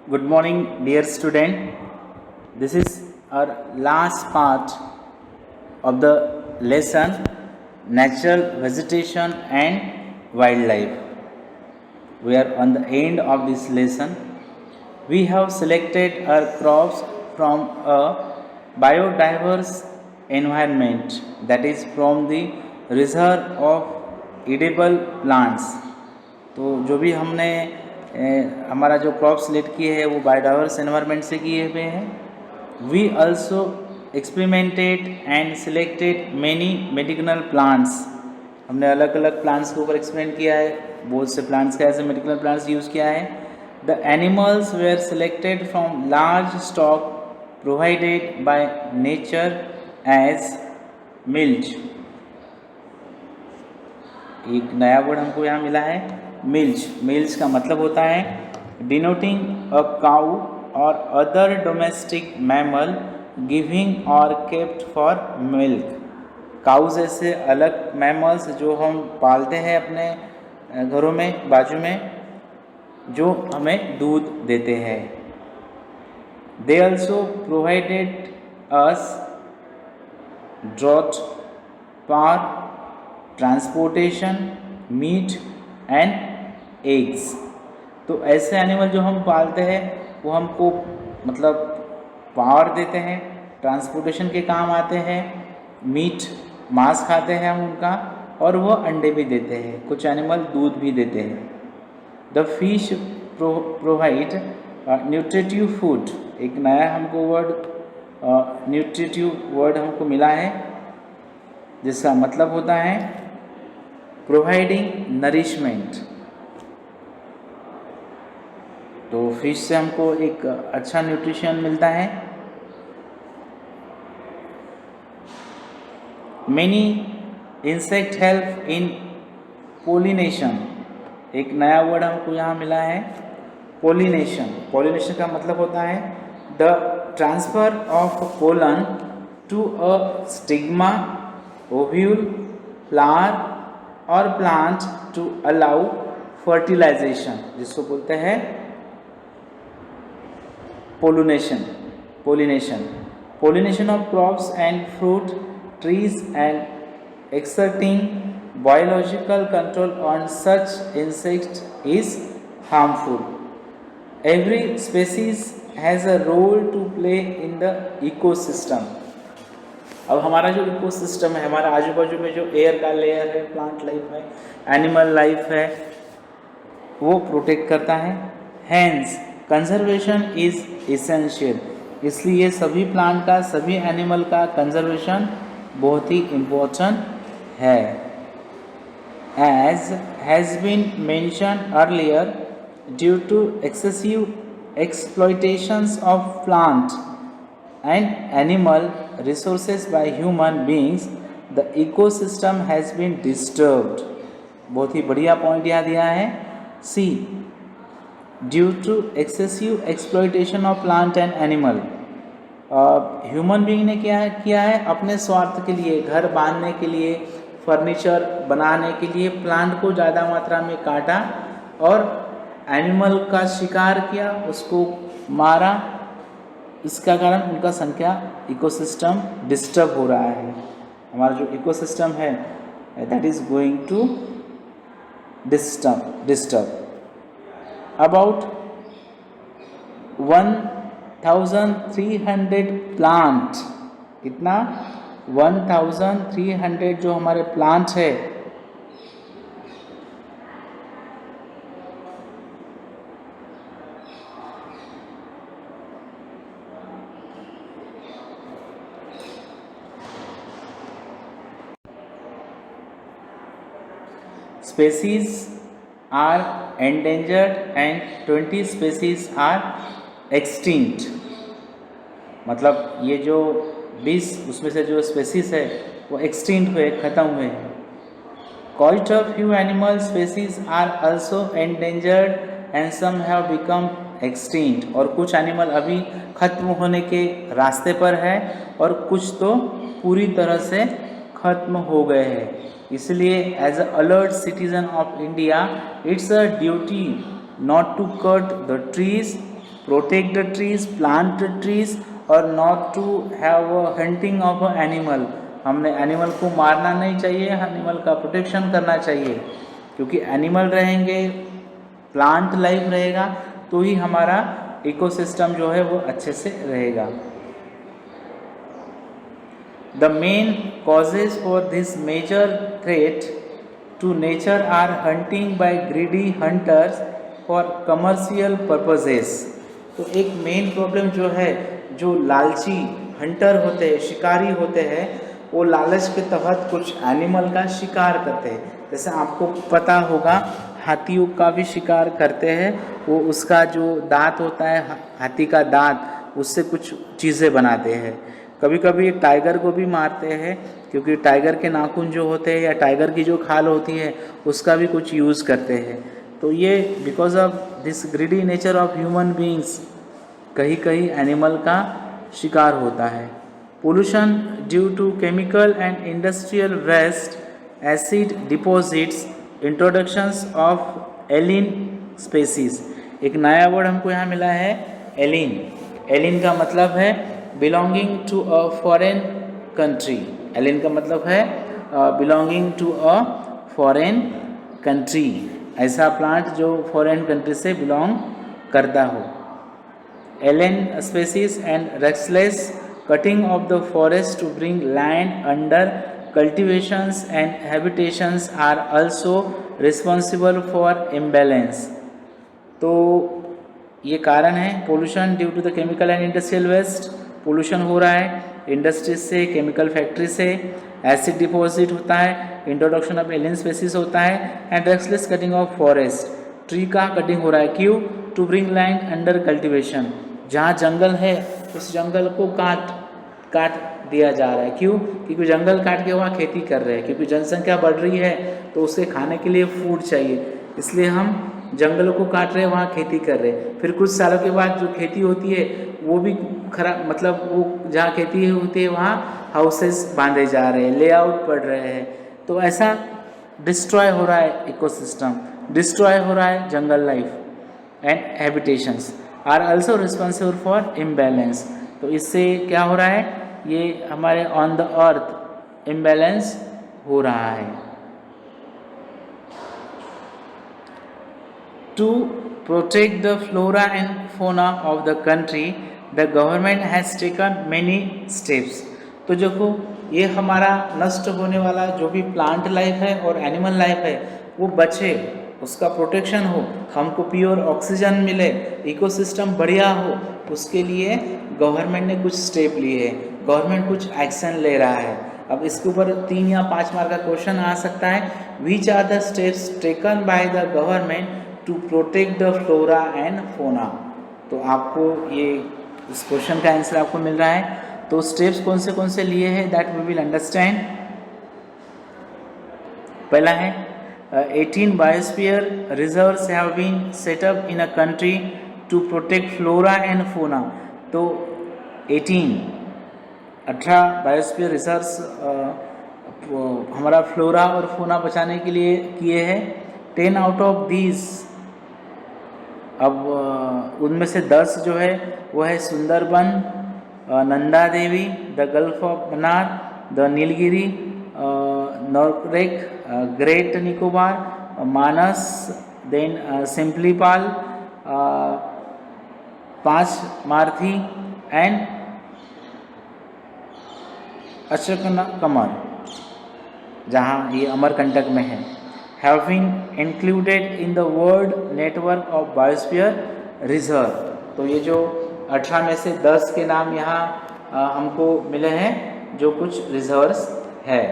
Good morning, dear student. This is our last part of the lesson Natural Vegetation and Wildlife. We are on the end of this lesson. We have selected our crops from a biodiverse environment, that is from the reserve of edible plants. तो जो भी हमने हमारा जो crop select किए हैं वो biodiverse environment से किए हुए हैं। We also experimented and selected many medicinal plants. हमने अलग अलग प्लांट्स के ऊपर एक्सपेरिमेंट किया है, बहुत से प्लांट्स का ऐसे मेडिसिनल प्लांट्स यूज़ किया है। The animals were selected from large stock provided by nature as milch. एक नया वर्ड हमको यहाँ मिला है, मिल्च। मिल्च का मतलब होता है डिनोटिंग अ काउ और अदर डोमेस्टिक मैमल गिविंग और केप्ट फॉर मिल्क। काउ जैसे अलग मैमल्स जो हम पालते हैं अपने घरों में, बाजू में, जो हमें दूध देते हैं। They also provided us draught, power, transportation, meat and eggs. तो ऐसे एनिमल जो हम पालते हैं वो हमको मतलब पावर देते हैं, ट्रांसपोर्टेशन के काम आते हैं, मीट मांस खाते हैं हम उनका, और वो अंडे भी देते हैं, कुछ एनिमल दूध भी देते हैं। The fish provide nutritive food. एक नया हमको वर्ड न्यूट्रिटिव वर्ड हमको मिला है जिसका मतलब होता है प्रोवाइडिंग नरिशमेंट। तो फिश से हमको एक अच्छा न्यूट्रिशन मिलता है। Many insect help in pollination. एक नया वर्ड हमको यहाँ मिला है पोलिनेशन। पोलिनेशन का मतलब होता है the transfer of pollen to a stigma, ovule, flower और प्लांट टू अलाउ फर्टिलाइजेशन, जिसको बोलते हैं pollination. Pollination of crops and fruit trees and exerting biological control on such insect is harmful. Every species has a role to play in the ecosystem. अब हमारा जो ecosystem है, हमारा आजू बाजू में जो एयर का लेयर है, प्लांट लाइफ है, एनिमल लाइफ है, वो प्रोटेक्ट करता है। Hence conservation is essential. इसलिए सभी प्लांट का, सभी एनिमल का कंजर्वेशन बहुत ही इम्पोर्टेंट है। As has been mention earlier, due to excessive exploitations of plant and animal resources by human beings, the ecosystem has been disturbed। बहुत ही बढ़िया पॉइंट यहाँ दिया है। C due to excessive exploitation of plant and animal. Human being ने क्या किया है, अपने स्वार्थ के लिए, घर बांधने के लिए, फर्नीचर बनाने के लिए प्लांट को ज़्यादा मात्रा में काटा और एनिमल का शिकार किया, उसको मारा। इसका कारण उनका संख्या, इकोसिस्टम डिस्टर्ब हो रहा है। हमारा जो इकोसिस्टम है that is going to disturb. About 1300 plant, कितना 1300 जो हमारे प्लांट है species are endangered and 20 species are extinct। मतलब ये जो 20 उसमें से जो स्पेसीज है वो एक्सटिंक्ट हुए, ख़त्म हुए। Quite a few animal species are also endangered and some have become extinct। और कुछ एनिमल अभी ख़त्म होने के रास्ते पर है और कुछ तो पूरी तरह से ख़त्म हो गए हैं। इसलिए as a alert citizen of India, it's a duty not to cut the trees protect the trees, plant the trees, और not to have hunting of a animal. हमने एनिमल को मारना नहीं चाहिए, एनिमल का प्रोटेक्शन करना चाहिए, क्योंकि एनिमल रहेंगे, प्लांट लाइफ रहेगा, तो ही हमारा इकोसिस्टम जो है वो अच्छे से रहेगा। The main causes for this major threat to nature are hunting by greedy hunters for commercial purposes. तो एक मेन प्रॉब्लम जो है, जो लालची हंटर होते हैं, शिकारी होते हैं, वो लालच के तहत कुछ एनिमल का शिकार करते हैं। जैसे आपको पता होगा हाथियों का भी शिकार करते हैं, वो उसका जो दांत होता है, हाथी का दांत, उससे कुछ चीज़ें बनाते हैं। कभी कभी टाइगर को भी मारते हैं, क्योंकि टाइगर के नाखून जो होते हैं या टाइगर की जो खाल होती है उसका भी कुछ यूज़ करते हैं। तो ये because of this greedy nature of human beings कहीं कहीं एनिमल का शिकार होता है। Pollution due to chemical and industrial waste, acid deposits, introductions of alien species. एक नया वर्ड हमको यहाँ मिला है, एलिन। एलिन का मतलब है belonging to a foreign country. Alien का मतलब है belonging to a foreign country, ऐसा प्लांट जो फॉरेन कंट्री से बिलोंग करता हो। Alien species and reckless cutting of the forest to bring land under cultivations and habitations are also responsible for imbalance। तो ये कारण है pollution due to the chemical and industrial waste. Pollution हो रहा है इंडस्ट्रीज से, केमिकल फैक्ट्री से, acid deposit होता है, इंट्रोडक्शन ऑफ एलियन स्पेसीज होता है, and reckless cutting of forest, tree का कटिंग हो रहा है। क्यों? To bring land under cultivation, जहाँ जंगल है उस जंगल को काट दिया जा रहा है। क्यों? क्योंकि जंगल काट के वहाँ खेती कर रहे हैं, क्योंकि जनसंख्या बढ़ रही है तो उसे खाने के लिए फूड चाहिए, इसलिए हम जंगलों को काट रहे हैं, वहाँ खेती कर रहे हैं। फिर कुछ सालों के बाद जो खेती होती है वो भी खराब, मतलब वो जहाँ खेती होती है वहाँ हाउसेस बांधे जा रहे हैं, लेआउट पड़ रहे हैं, तो ऐसा डिस्ट्रॉय हो रहा है इकोसिस्टम, डिस्ट्रॉय हो रहा है jungle life and habitations are also responsible for imbalance. तो इससे क्या हो रहा है, ये हमारे ऑन द अर्थ इम्बैलेंस हो रहा है। To protect the flora and fauna of the country, the government has taken many steps. तो देखो ये हमारा नष्ट होने वाला जो भी प्लांट लाइफ है और एनिमल लाइफ है वो बचे, उसका प्रोटेक्शन हो, हमको प्योर ऑक्सीजन मिले, इकोसिस्टम बढ़िया हो, उसके लिए गवर्नमेंट ने कुछ स्टेप लिए हैं, गवर्नमेंट कुछ एक्शन ले रहा है। अब इसके ऊपर 3 या 5 मार्क का क्वेश्चन आ सकता है, which are the steps taken by the government to protect the flora and fauna. तो आपको ये इस क्वेश्चन का आंसर आपको मिल रहा है। तो स्टेप्स कौन से लिए हैं दैट वी विल अंडरस्टैंड। पहला है 18 biosphere reserves have been set up in a country to protect flora and fauna. तो 18 बायोस्फीयर रिजर्व्स हमारा फ्लोरा और फोना बचाने के लिए किए हैं। 10 आउट ऑफ दीज, अब उनमें से 10 जो है वो है Sundarban, Nanda Devi, the gulf of Mannar, the Nilgiri, Nokrek, great Nicobar, Manas, then Simlipal, 5 मारथी एंड अशोकनकमर, जहाँ ये अमरकंटक में है, have been included in the world network of biosphere reserve। तो ये जो 18 में से 10 के नाम यहाँ हमको मिले हैं जो कुछ रिजर्व्स है।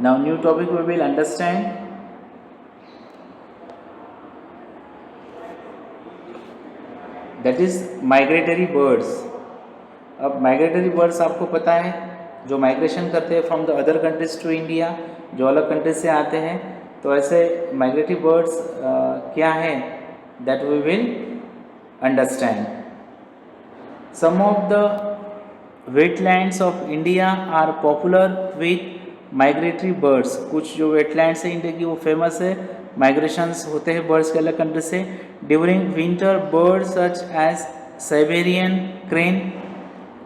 Now new topic we will understand। That is migratory birds. अब माइग्रेटरी बर्ड्स आपको पता है जो माइग्रेशन करते हैं from the other countries to India, जो अलग कंट्रीज से आते हैं। तो ऐसे माइग्रेटरी बर्ड्स क्या है that we will understand. Some of the wetlands of India are popular with migratory birds. कुछ जो वेटलैंड्स है इंडिया की वो फेमस है, माइग्रेशंस होते हैं बर्ड्स के अलग कंट्री से। During winter birds such as Siberian crane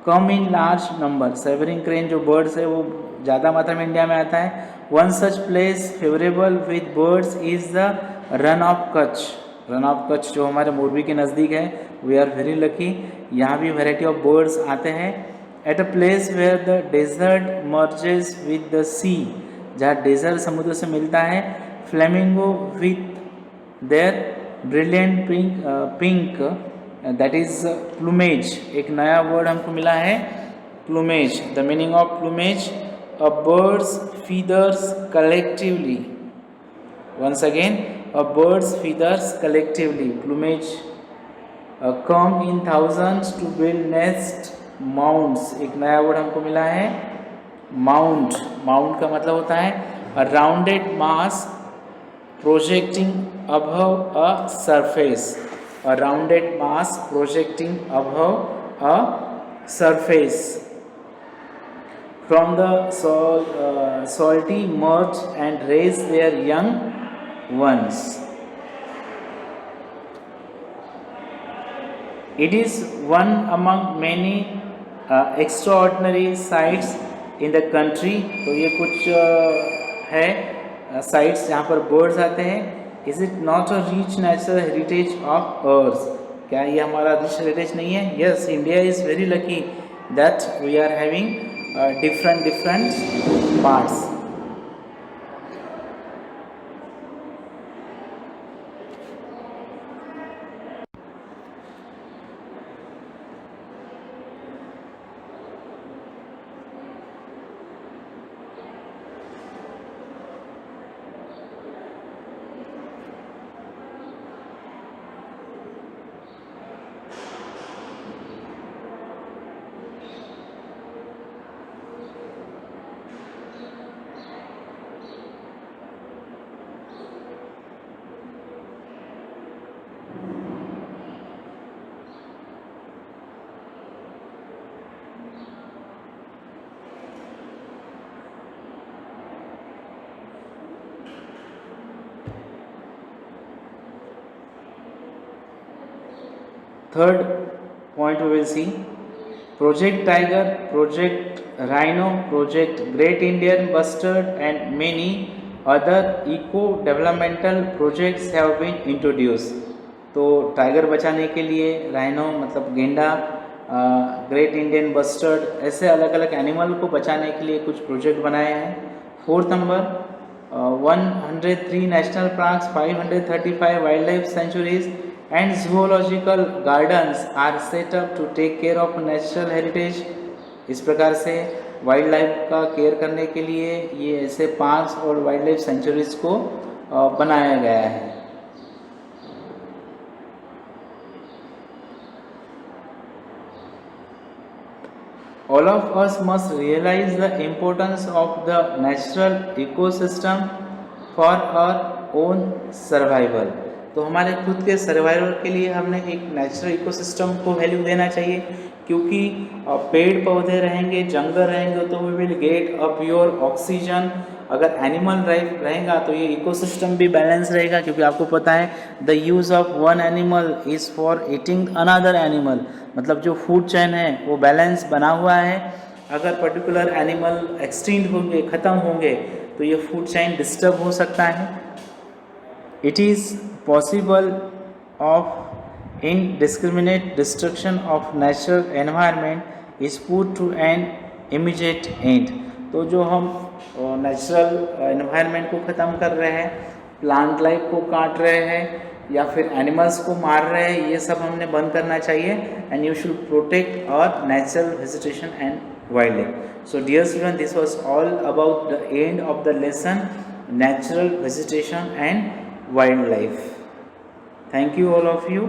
come in large number. Siberian crane जो बर्ड्स है वो ज़्यादा मात्रा में इंडिया में आता है। One such place favourable with birds is the Rann of Kutch. Rann of Kutch जो हमारे मोरबी के नज़दीक है, वी आर वेरी लकी, यहाँ भी वैरायटी ऑफ बर्ड्स आते हैं। At a place where the desert merges with the sea, जहाँ डेजर्ट समुद्र से मिलता है। Flamingo with their brilliant pink that is plumage. एक नया वर्ड हमको मिला है plumage. The meaning of plumage, a bird's feathers collectively. Once again, a bird's feathers collectively, plumage come in thousands to build nest mounts. एक नया word हमको मिला है माउंट। माउंट का मतलब होता है अ rounded mass projecting above a surface. A rounded mass projecting above a surface from the salty mud and raise their young ones. It is one among many extraordinary sights in the country. तो ये कुछ है sites जहाँ पर birds आते हैं। Is it not a rich natural heritage of Earth? क्या ये हमारा रिच हेरिटेज नहीं है? Yes, India is very lucky that we are having different parts. Third point we will see Project Tiger, Project Rhino, Project Great Indian Bustard and many other eco-developmental projects have been introduced. तो tiger बचाने के लिए, rhino मतलब गेंडा, great Indian bustard, ऐसे अलग अलग animal को बचाने के लिए कुछ प्रोजेक्ट बनाए हैं। Fourth number 103 national parks, 535 wild life sanctuaries and zoological gardens are set up to take care of natural heritage. इस प्रकार से वाइल्ड लाइफ का केयर करने के लिए ये ऐसे पार्क्स और वाइल्ड लाइफ सेंचुरीज को बनाया गया है। All of us must realize the importance of the natural ecosystem for our own survival. तो हमारे खुद के सर्वाइवल के लिए हमने एक नेचुरल इकोसिस्टम को वैल्यू देना चाहिए, क्योंकि पेड़ पौधे रहेंगे, जंगल रहेंगे तो we will get a pure oxygen. अगर एनिमल लाइफ रहेगा तो ये इकोसिस्टम भी बैलेंस रहेगा, क्योंकि आपको पता है the use of one animal is for eating another animal. मतलब जो फूड चेन है वो बैलेंस बना हुआ है। अगर पर्टिकुलर एनिमल एक्सटिंक्ट होंगे, ख़त्म होंगे, तो ये फूड चेन डिस्टर्ब हो सकता है। It is possible of indiscriminate destruction of natural environment is put to an immediate end. तो जो हम नेचुरल एनवायरनमेंट को ख़त्म कर रहे हैं, प्लांट लाइफ को काट रहे हैं या फिर एनिमल्स को मार रहे हैं, ये सब हमने बंद करना चाहिए। And you should protect our natural vegetation and wild life. So dear student, this was all about the end of the lesson natural vegetation and wildlife. Thank you all of you.